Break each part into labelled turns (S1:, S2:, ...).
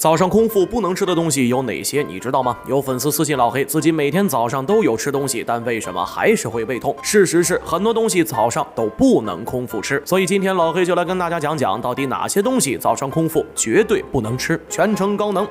S1: 早上空腹不能吃的东西有哪些？你知道吗？有粉丝私信老黑，自己每天早上都有吃东西，但为什么还是会胃痛？事实是很多东西早上都不能空腹吃，所以今天老黑就来跟大家讲讲，到底哪些东西早上空腹绝对不能吃。全程高能。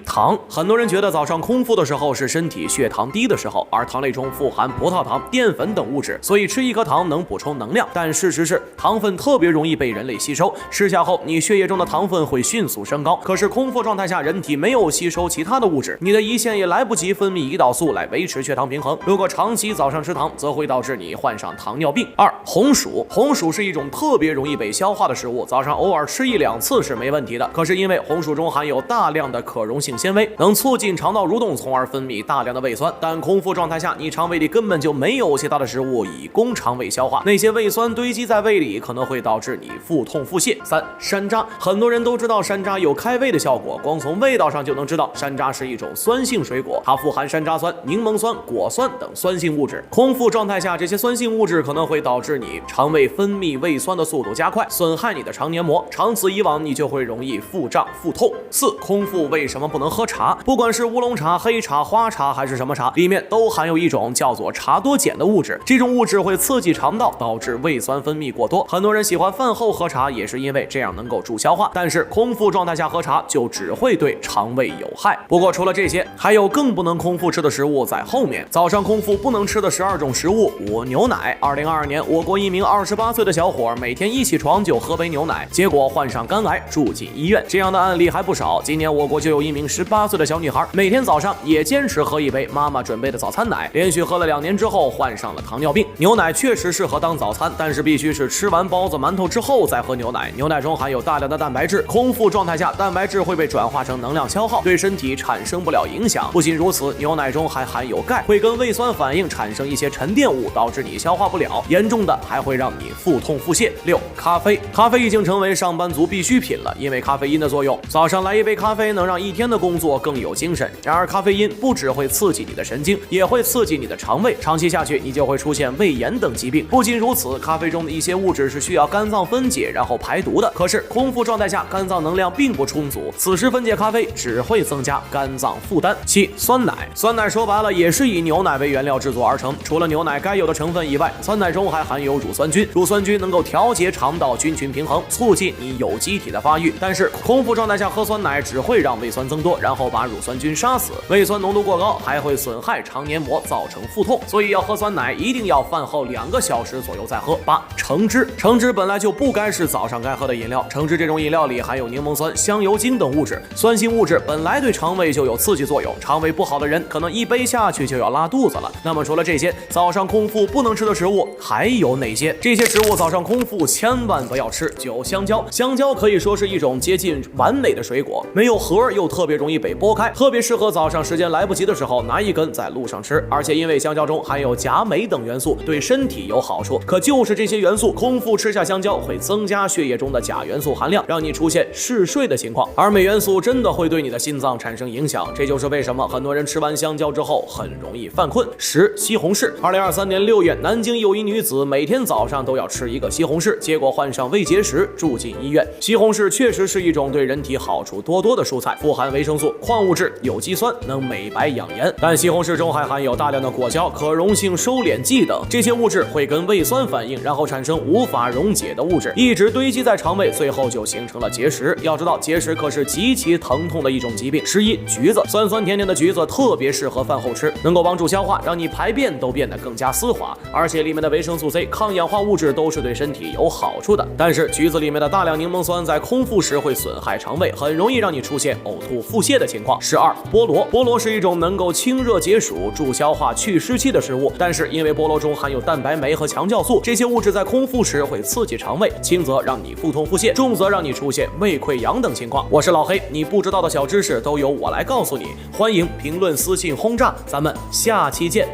S1: 糖。很多人觉得早上空腹的时候是身体血糖低的时候，而糖类中富含葡萄糖、淀粉等物质，所以吃一颗糖能补充能量。但事实是，糖分特别容易被人类吸收，吃下后你血液中的糖分会迅速升高。可是空腹状态下，人体没有吸收其他的物质，你的胰腺也来不及分泌胰岛素来维持血糖平衡。如果长期早上吃糖，则会导致你患上糖尿病。红薯。红薯是一种特别容易被消化的食物，早上偶尔吃1-2次是没问题的。可是因为红薯中含有大量的可溶性纤维，能促进肠道蠕动，从而分泌大量的胃酸。但空腹状态下，你肠胃里根本就没有其他的食物以供肠胃消化，那些胃酸堆积在胃里，可能会导致你腹痛腹泻。山楂。很多人都知道山楂有开胃的效果，光从味道上就能知道山楂是一种酸性水果，它富含山楂酸、柠檬酸、果酸等酸性物质。空腹状态下，这些酸性物质可能会导致你肠胃分泌胃酸的速度加快，损害你的肠黏膜，长此以往，你就会容易腹胀、腹痛。空腹为什么不能喝茶？不管是乌龙茶、黑茶、花茶还是什么茶，里面都含有一种叫做茶多碱的物质，这种物质会刺激肠道，导致胃酸分泌过多。很多人喜欢饭后喝茶，也是因为这样能够助消化，但是空腹状态下喝茶就只会对肠胃有害。不过除了这些，还有更不能空腹吃的食物在后面。早上空腹不能吃的12种食物。牛奶。2022年，我国一名28岁的小伙每天一起床就喝杯牛奶，结果患上肝癌，住进医院。这样的案例还不少。今年我国就有一名18岁的小女孩，每天早上也坚持喝一杯妈妈准备的早餐奶，连续喝了2年之后患上了糖尿病。牛奶确实适合当早餐，但是必须是吃完包子、馒头之后再喝牛奶。牛奶中含有大量的蛋白质，空腹状态下，蛋白质会被转化成能量消耗，对身体产生不了影响。不仅如此，牛奶中还含有钙，会跟胃酸反应产生一些沉淀物，导致你消化不了，严重的还会让你腹痛腹泻。咖啡。咖啡已经成为上班族必需品了，因为咖啡因的作用，早上来一杯咖啡能让一天的工作更有精神。然而咖啡因不只会刺激你的神经，也会刺激你的肠胃，长期下去你就会出现胃炎等疾病。不仅如此，咖啡中的一些物质是需要肝脏分解然后排毒的，可是空腹状态下肝脏能量并不充足，此时分解咖啡只会增加肝脏负担。酸奶。酸奶说白了也是以牛奶为原料制作而成，除了牛奶该有的成分以外，酸奶中还含有乳酸菌，乳酸菌能够调节肠道菌群平衡，促进你有机体的发育。但是空腹状态下喝酸奶只会让胃酸增多，然后把乳酸菌杀死，胃酸浓度过高还会损害肠黏膜，造成腹痛。所以要喝酸奶一定要饭后2个小时左右再喝。橙汁。橙汁本来就不该是早上该喝的饮料，橙汁这种饮料里含有柠檬酸、香油精等物质，酸性物质本来对肠胃就有刺激作用，肠胃不好的人可能一杯下去就要拉肚子了。那么除了这些，早上空腹不能吃的食物还有哪些？这些食物早上空腹千万不要吃。香蕉。香蕉可以说是一种接近完美的水果，没有核又特别容易被剥开，特别适合早上时间来不及的时候拿一根在路上吃。而且因为香蕉中含有钾、镁等元素，对身体有好处。可就是这些元素，空腹吃下香蕉会增加血液中的钾元素含量，让你出现嗜睡的情况。而镁元素真的会对你的心脏产生影响，这就是为什么很多人吃完香蕉之后很容易犯困。西红柿。2023年6月，南京有一女子每天早上都要吃一个西红柿，结果患上胃结石，住进医院。西红柿确实是一种对人体好处多多的蔬菜，富含维生素、矿物质、有机酸，能美白养颜。但西红柿中还含有大量的果胶、可溶性收敛剂等，这些物质会跟胃酸反应，然后产生无法溶解的物质，一直堆积在肠胃，最后就形成了结石。要知道，结石可是极其疼痛的一种疾病。橘子。酸酸甜甜的橘子特别适合饭后吃，能够帮助消化，让你排便都变得更加丝滑，而且里面的维生素 C、抗氧化物质都是对身体有好处的。但是橘子里面的大量柠檬酸在空腹时会损害肠胃，很容易让你出现呕吐、腹泻的情况。菠萝。菠萝是一种能够清热解暑、助消化、去湿气的食物，但是因为菠萝中含有蛋白酶和强酵素，这些物质在空腹时会刺激肠胃，轻则让你腹痛腹泻，重则让你出现胃溃疡等情况。我是老黑，你不知道的小知识都由我来告诉你，欢迎评论、私信轰炸，咱们下期见。